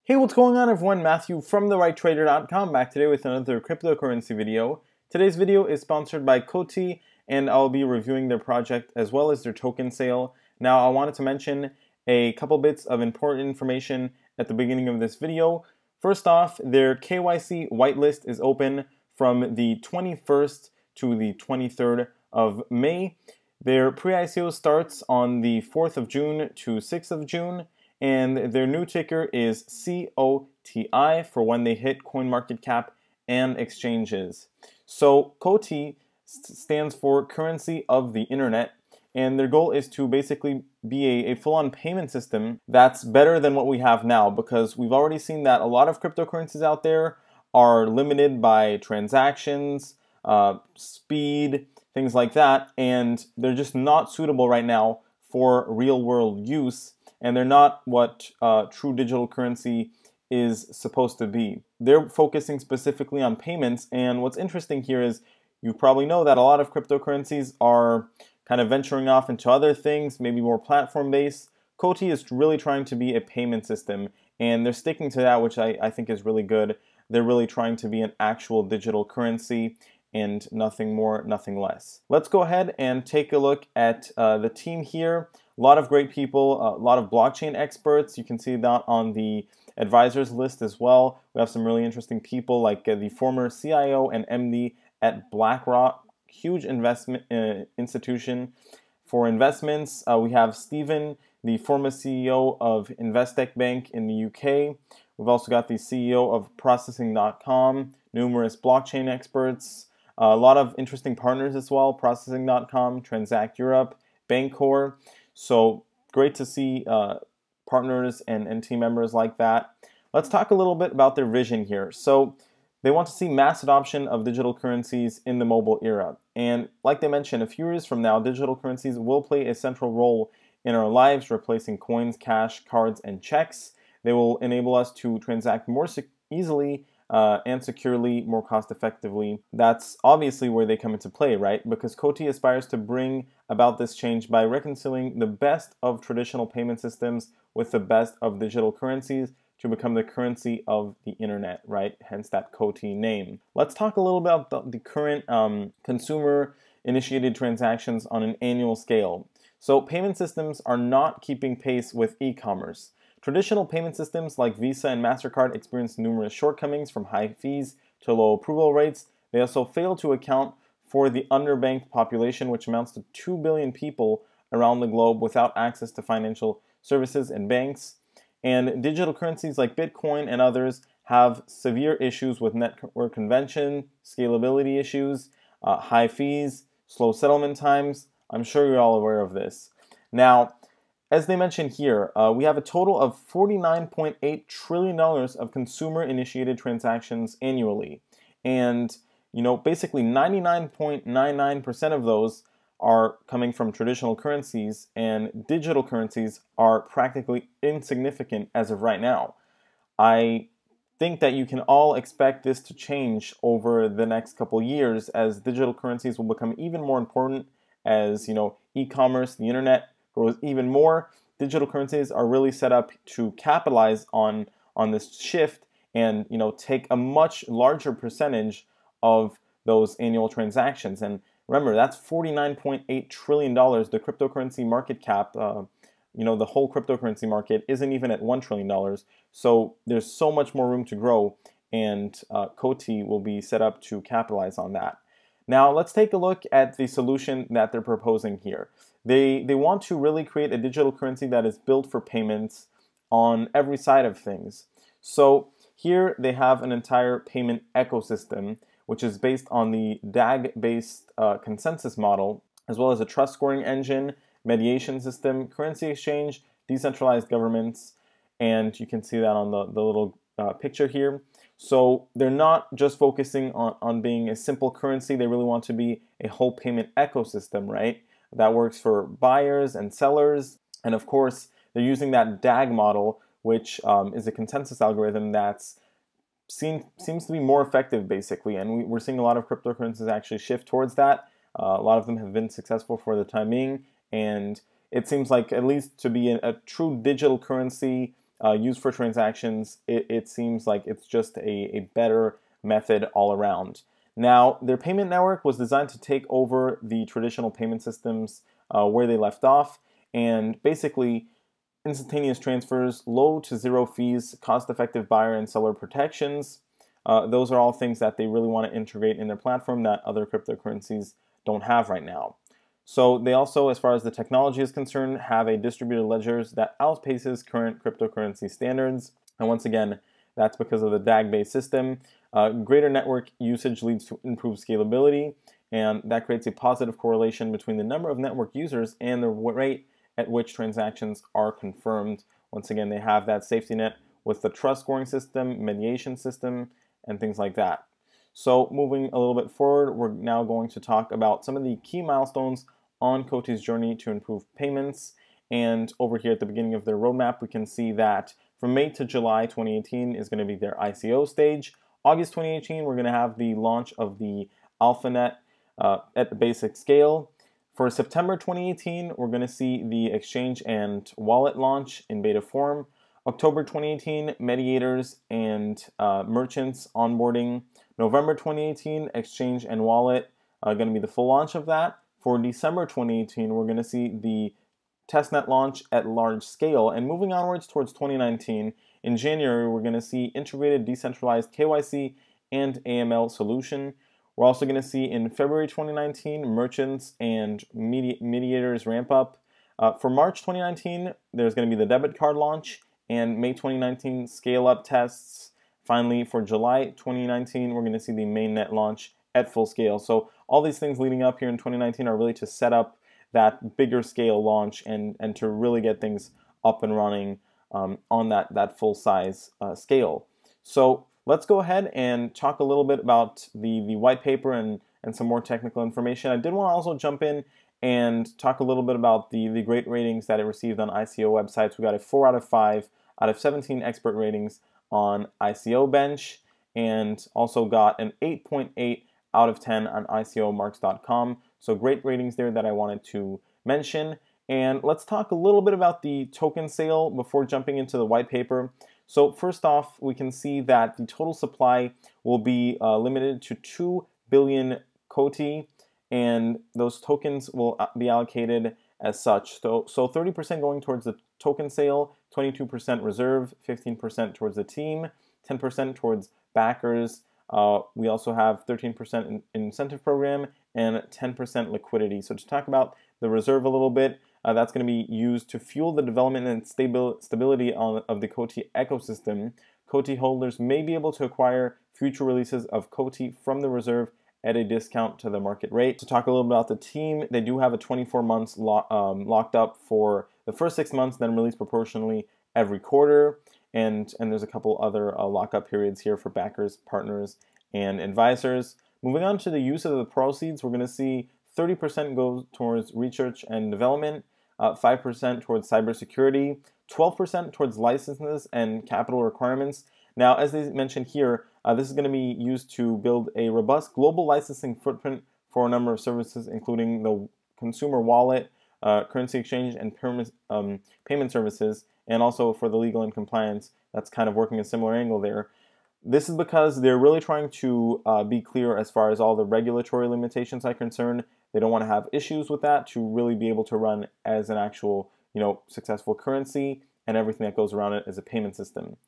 Hey, what's going on everyone? Matthew from therighttrader.com back today with another cryptocurrency video. Today's video is sponsored by COTI and I'll be reviewing their project as well as their token sale. Now I wanted to mention a couple bits of important information at the beginning of this video. First off, their KYC whitelist is open from the 21st to the 23rd of May. Their pre-ICO starts on the 4th of June to 6th of June. And their new ticker is COTI for when they hit CoinMarketCap and exchanges. So COTI stands for Currency of the Internet, and their goal is to basically be a full-on payment system that's better than what we have now, because we've already seen that a lot of cryptocurrencies out there are limited by transactions, speed, things like that, and they're just not suitable right now for real-world use. And they're not what true digital currency is supposed to be. They're focusing specifically on payments, and what's interesting here is you probably know that a lot of cryptocurrencies are kind of venturing off into other things, maybe more platform-based. COTI is really trying to be a payment system, and they're sticking to that, which I think is really good. They're really trying to be an actual digital currency and nothing more, nothing less. Let's go ahead and take a look at the team here. A lot of great people, a lot of blockchain experts. You can see that on the advisors list as well. We have some really interesting people like the former CIO and MD at BlackRock, huge investment institution for investments. We have Stephen, the former CEO of Investec Bank in the UK. We've also got the CEO of Processing.com, numerous blockchain experts, a lot of interesting partners as well, Processing.com, Transact Europe, Bancor. So great to see partners and team members like that. Let's talk a little bit about their vision here. So they want to see mass adoption of digital currencies in the mobile era. And like they mentioned, a few years from now, digital currencies will play a central role in our lives, replacing coins, cash, cards, and checks. They will enable us to transact more easily and securely, more cost effectively. That's obviously where they come into play, right? Because COTI aspires to bring about this change by reconciling the best of traditional payment systems with the best of digital currencies to become the currency of the internet, right? Hence that COTI name. Let's talk a little bit about the current consumer-initiated transactions on an annual scale. So payment systems are not keeping pace with e-commerce. Traditional payment systems like Visa and MasterCard experience numerous shortcomings, from high fees to low approval rates. They also fail to account for the underbanked population, which amounts to 2 billion people around the globe without access to financial services and banks. And digital currencies like Bitcoin and others have severe issues with network convention, scalability issues, high fees, slow settlement times. I'm sure you're all aware of this. Now, as they mentioned here, we have a total of $49.8 trillion of consumer-initiated transactions annually. And, basically 99.99% of those are coming from traditional currencies, and digital currencies are practically insignificant as of right now. I think that you can all expect this to change over the next couple years, as digital currencies will become even more important as, e-commerce, the internet, grows even more. Digital currencies are really set up to capitalize on this shift and take a much larger percentage of those annual transactions. And remember, that's $49.8 trillion. The cryptocurrency market cap, the whole cryptocurrency market isn't even at $1 trillion. So there's so much more room to grow, and COTI will be set up to capitalize on that. Now let's take a look at the solution that they're proposing here. They want to really create a digital currency that is built for payments on every side of things. So here they have an entire payment ecosystem, which is based on the DAG-based consensus model, as well as a trust scoring engine, mediation system, currency exchange, decentralized governments, and you can see that on the little picture here. So they're not just focusing on being a simple currency. They really want to be a whole payment ecosystem, right? That works for buyers and sellers. And of course, they're using that DAG model, which is a consensus algorithm that's seems to be more effective, basically. And we're seeing a lot of cryptocurrencies actually shift towards that. A lot of them have been successful for the time being. And it seems like, at least to be a true digital currency used for transactions, it seems like it's just a better method all around. Now, their payment network was designed to take over the traditional payment systems where they left off, and basically instantaneous transfers, low to zero fees, cost-effective buyer and seller protections. Those are all things that they really want to integrate in their platform that other cryptocurrencies don't have right now. So they also, as far as the technology is concerned, have a distributed ledgers that outpaces current cryptocurrency standards. And once again, that's because of the DAG-based system. Greater network usage leads to improved scalability, and that creates a positive correlation between the number of network users and the rate at which transactions are confirmed. Once again, they have that safety net with the trust scoring system, mediation system, and things like that. So moving a little bit forward, we're now going to talk about some of the key milestones on COTI's journey to improve payments. And over here at the beginning of their roadmap, we can see that from May to July 2018 is going to be their ICO stage. August 2018, we're going to have the launch of the AlphaNet at the basic scale. For September 2018, we're going to see the exchange and wallet launch in beta form. October 2018, mediators and merchants onboarding. November 2018, exchange and wallet going to be the full launch of that. For December 2018, we're going to see the testnet launch at large scale. And moving onwards towards 2019, in January, we're going to see integrated decentralized KYC and AML solution. We're also going to see in February 2019, merchants and mediators ramp up. For March 2019, there's going to be the debit card launch, and May 2019, scale-up tests. Finally, for July 2019, we're going to see the mainnet launch at full scale. So all these things leading up here in 2019 are really to set up that bigger scale launch and to really get things up and running on that full size scale. So let's go ahead and talk a little bit about the white paper and some more technical information. I did want to also jump in and talk a little bit about the great ratings that it received on ICO websites. We got a 4 out of 5 out of 17 expert ratings on ICO Bench, and also got an 8.8 out of 10 on ICOmarks.com. So great ratings there that I wanted to mention. And let's talk a little bit about the token sale before jumping into the white paper. So first off, we can see that the total supply will be limited to 2 billion COTI, and those tokens will be allocated as such. So 30% going towards the token sale, 22% reserve, 15% towards the team, 10% towards backers. We also have 13% incentive program and 10% liquidity. So to talk about the reserve a little bit, that's going to be used to fuel the development and stability of the COTI ecosystem. COTI holders may be able to acquire future releases of COTI from the reserve at a discount to the market rate. To talk a little about the team, they do have a 24 months locked up for the first 6 months, then released proportionally every quarter. And there's a couple other lockup periods here for backers, partners, and advisors. Moving on to the use of the proceeds, we're going to see 30% go towards research and development, 5% towards cybersecurity, 12% towards licenses and capital requirements. Now, as they mentioned here, this is going to be used to build a robust global licensing footprint for a number of services, including the consumer wallet, currency exchange, and payment services, and also for the legal and compliance. That's kind of working a similar angle there. This is because they're really trying to be clear as far as all the regulatory limitations are concerned. They don't want to have issues with that to really be able to run as an actual, successful currency, and everything that goes around it as a payment system.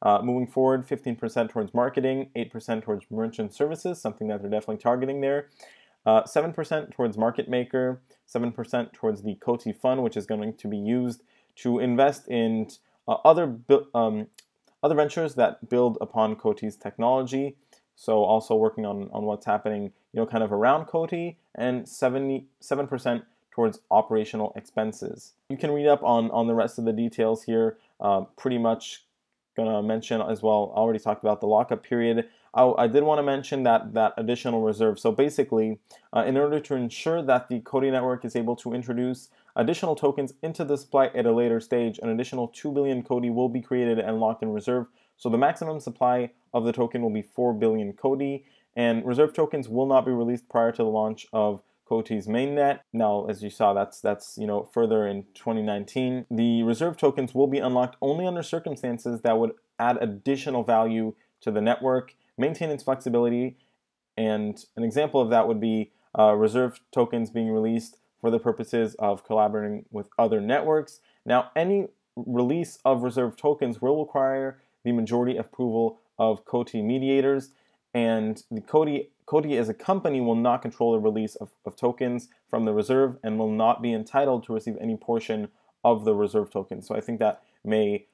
Moving forward, 15% towards marketing, 8% towards merchant services, something that they're definitely targeting there. 7% towards market maker, 7% towards the COTI fund, which is going to be used to invest in other ventures that build upon COTI's technology. So also working on what's happening, kind of around COTI, and 77% towards operational expenses. You can read up on the rest of the details here. Pretty much gonna mention as well, I already talked about the lockup period. I did want to mention that additional reserve. So basically, in order to ensure that the COTI network is able to introduce additional tokens into the supply at a later stage, an additional 2 billion COTI will be created and locked in reserve. So the maximum supply of the token will be 4 billion COTI, and reserve tokens will not be released prior to the launch of COTI's mainnet. Now, as you saw, that's further in 2019. The reserve tokens will be unlocked only under circumstances that would add additional value to the network, maintain its flexibility, and an example of that would be reserve tokens being released for the purposes of collaborating with other networks. Now, any release of reserve tokens will require the majority approval of COTI mediators, and the COTI as a company will not control the release of tokens from the reserve and will not be entitled to receive any portion of the reserve tokens. So I think that may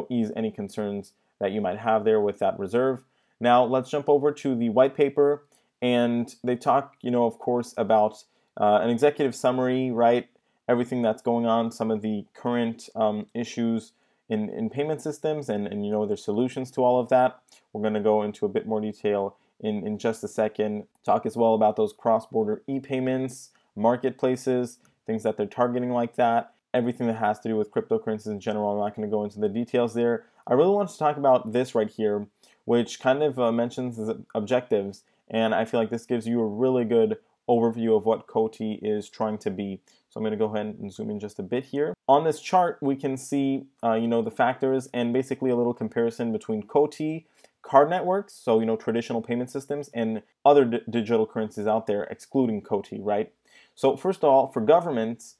ease any concerns that you might have there with that reserve. Now let's jump over to the white paper, and they talk, of course, about an executive summary, right? Everything that's going on, some of the current issues in payment systems, and their solutions to all of that. We're going to go into a bit more detail in just a second. Talk as well about those cross-border e-payments, marketplaces, things that they're targeting like that. Everything that has to do with cryptocurrencies in general. I'm not going to go into the details there. I really want to talk about this right here, which kind of mentions the objectives, and I feel like this gives you a really good overview of what COTI is trying to be. So I'm going to go ahead and zoom in just a bit here. On this chart, we can see the factors and basically a little comparison between COTI, card networks, so traditional payment systems, and other digital currencies out there, excluding COTI, right? So first of all, for governance,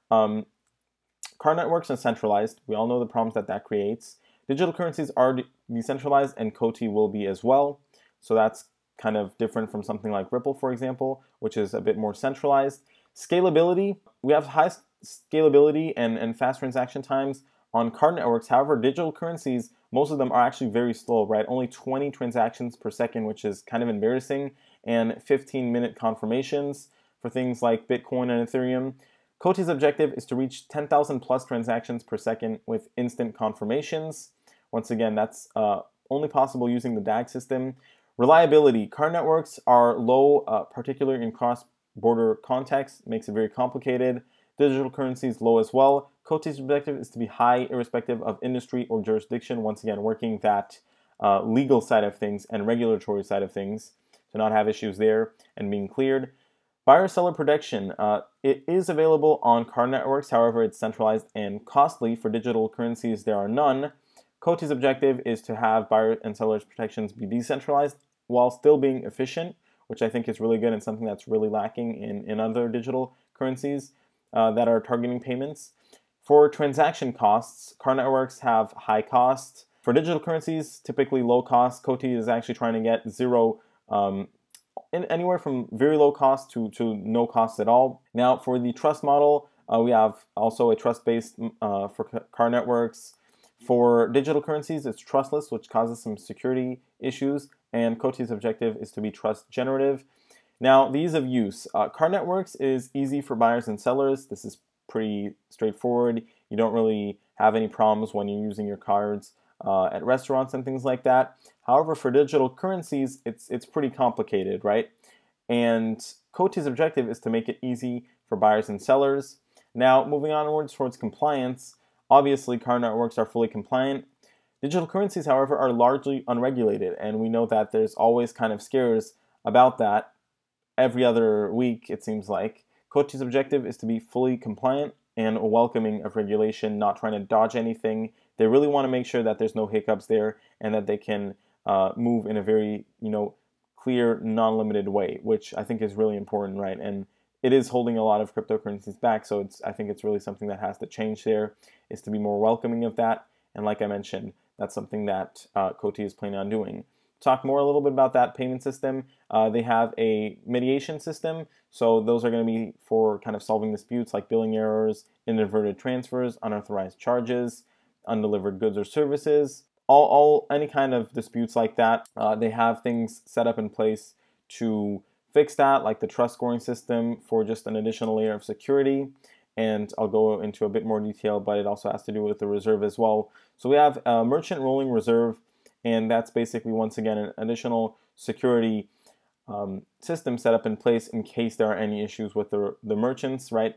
card networks are centralized. We all know the problems that creates. Digital currencies are decentralized, and COTI will be as well. So that's kind of different from something like Ripple, for example, which is a bit more centralized. Scalability, we have high scalability and fast transaction times on card networks. However, digital currencies, most of them are actually very slow, right? Only 20 transactions per second, which is kind of embarrassing, and 15-minute confirmations for things like Bitcoin and Ethereum. COTI's objective is to reach 10,000 plus transactions per second with instant confirmations. Once again, that's only possible using the DAG system. Reliability, card networks are low, particularly in cross-border contexts, makes it very complicated. Digital currencies low as well. COTI's objective is to be high, irrespective of industry or jurisdiction. Once again, working that legal side of things and regulatory side of things to not have issues there and being cleared. Buyer-seller protection, it is available on card networks, however it's centralized and costly. For digital currencies, there are none. COTI's objective is to have buyer and sellers protections be decentralized while still being efficient, which I think is really good and something that's really lacking in other digital currencies that are targeting payments. For transaction costs, card networks have high costs. For digital currencies, typically low cost. COTI is actually trying to get zero, anywhere from very low cost to no cost at all. Now, for the trust model, we have also a trust-based for card networks. For digital currencies, it's trustless, which causes some security issues, and COTI's objective is to be trust generative. Now, the ease of use. Card networks is easy for buyers and sellers. This is pretty straightforward. You don't really have any problems when you're using your cards at restaurants and things like that. However, for digital currencies, it's pretty complicated, right? And COTI's objective is to make it easy for buyers and sellers. Now, moving onwards towards compliance, obviously card networks are fully compliant. Digital currencies, however, are largely unregulated, and we know that there's always kind of scares about that every other week, it seems like. COTI's objective is to be fully compliant and welcoming of regulation, not trying to dodge anything. They really want to make sure that there's no hiccups there and that they can move in a very, clear, non-limited way, which I think is really important, right? And it is holding a lot of cryptocurrencies back, so I think it's really something that has to change there, is to be more welcoming of that. And like I mentioned, that's something that COTI is planning on doing. Talk more a little bit about that payment system. They have a mediation system, so those are going to be for kind of solving disputes like billing errors, inadvertent transfers, unauthorized charges, undelivered goods or services, any kind of disputes like that. They have things set up in place to fix that, like the trust scoring system for just an additional layer of security. And I'll go into a bit more detail, but it also has to do with the reserve as well. So we have a merchant rolling reserve, and that's basically, once again, an additional security system set up in place in case there are any issues with the merchants, right?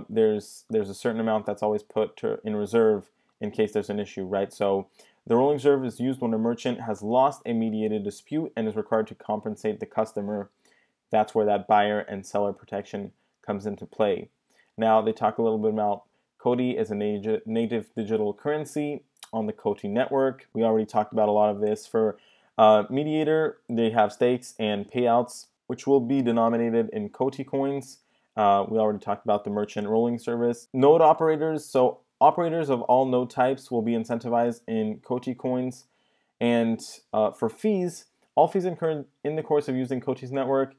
There's a certain amount that's always put in reserve in case there's an issue, right? So the rolling reserve is used when a merchant has lost a mediated dispute and is required to compensate the customer that's where that buyer and seller protection comes into play. Now they talk a little bit about COTI as a native digital currency on the COTI network. We already talked about a lot of this. For mediator, they have stakes and payouts, which will be denominated in COTI coins. We already talked about the merchant rolling service. Node operators, so operators of all node types will be incentivized in COTI coins. And for fees, all fees incurred in the course of using COTI's network,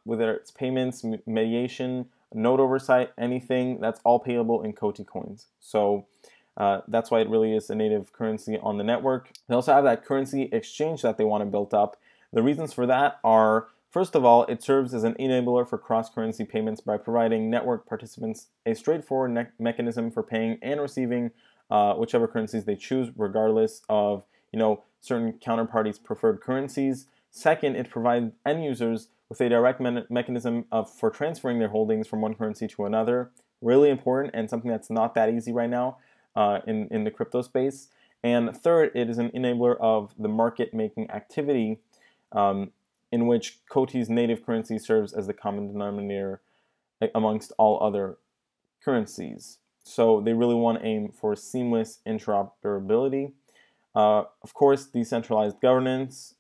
whether it's payments, mediation, node oversight, anything, that's all payable in COTI coins. So that's why it really is a native currency on the network. They also have that currency exchange that they want to build up. The reasons for that are, first of all, it serves as an enabler for cross-currency payments by providing network participants a straightforward mechanism for paying and receiving whichever currencies they choose, regardless of certain counterparties' preferred currencies. Second, it provides end users with a direct mechanism for transferring their holdings from one currency to another. Really important, and something that's not that easy right now in the crypto space. And third, it is an enabler of the market-making activity in which COTI's native currency serves as the common denominator amongst all other currencies. So they really want to aim for seamless interoperability. Of course, decentralized governance.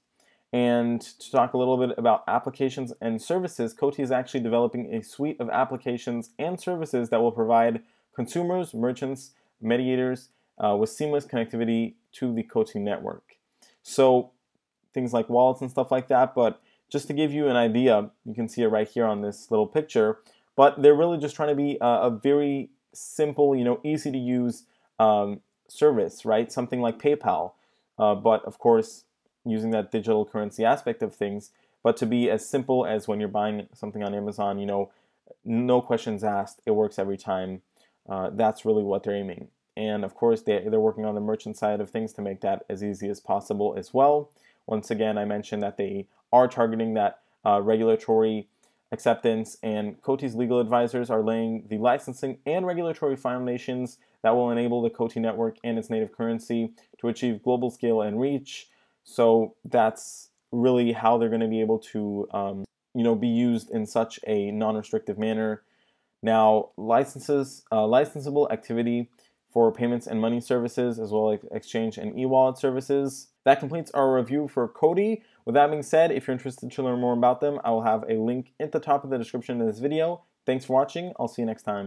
And to talk a little bit about applications and services, COTI is actually developing a suite of applications and services that will provide consumers, merchants, mediators with seamless connectivity to the COTI network. So things like wallets and stuff like that, but just to give you an idea, you can see it right here on this little picture, but they're really just trying to be a very simple, easy to use service, right? Something like PayPal, but of course, using that digital currency aspect of things, but to be as simple as when you're buying something on Amazon, no questions asked, it works every time. That's really what they're aiming. And of course, they're working on the merchant side of things to make that as easy as possible as well. Once again, I mentioned that they are targeting that regulatory acceptance, and COTI's legal advisors are laying the licensing and regulatory foundations that will enable the COTI network and its native currency to achieve global scale and reach. So that's really how they're going to be able to, be used in such a non-restrictive manner. Now, licensable activity for payments and money services, as well as exchange and e-wallet services. That completes our review for COTI. With that being said, if you're interested to learn more about them, I will have a link at the top of the description of this video. Thanks for watching. I'll see you next time.